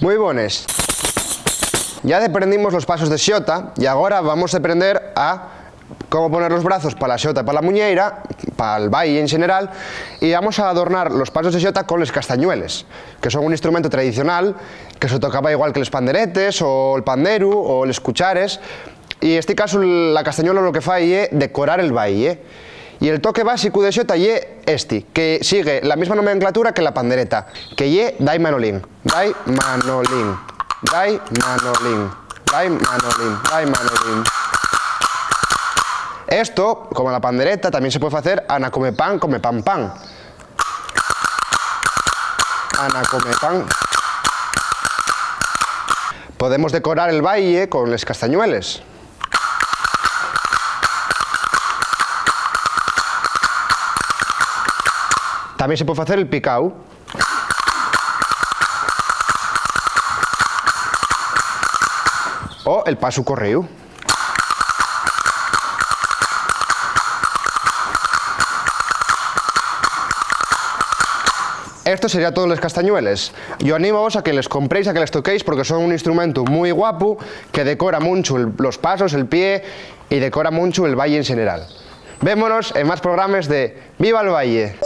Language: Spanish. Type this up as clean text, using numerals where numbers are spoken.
Moi bones. Ya aprendimos los pasos de xota y ahora vamos a aprender a cómo poner los brazos para la xota y para la muñeira, para el baile en general, y vamos a adornar los pasos de xota con les castañueles, que son un instrumento tradicional que se tocaba igual que les panderetes o el panderu o les cuchares, y en este caso la castañuela lo que fai é decorar el baile. Y el toque básico de xota é este, que sigue la misma nomenclatura que la pandereta, que é dai manolín, dai manolín, dai manolín, dai manolín, dai manolín. Esto, como la pandereta, también se puede hacer ana come pan, pan. Ana come pan. Podemos decorar el baile con les castañueles. También se puede hacer el picao. O el paso correu. Esto sería todos los castañueles. Yo animo a vos a que les compréis, a que les toquéis, porque son un instrumento muy guapo que decora mucho los pasos, el pie y decora mucho el baile en general. Vémonos en más programas de Viva el Baile.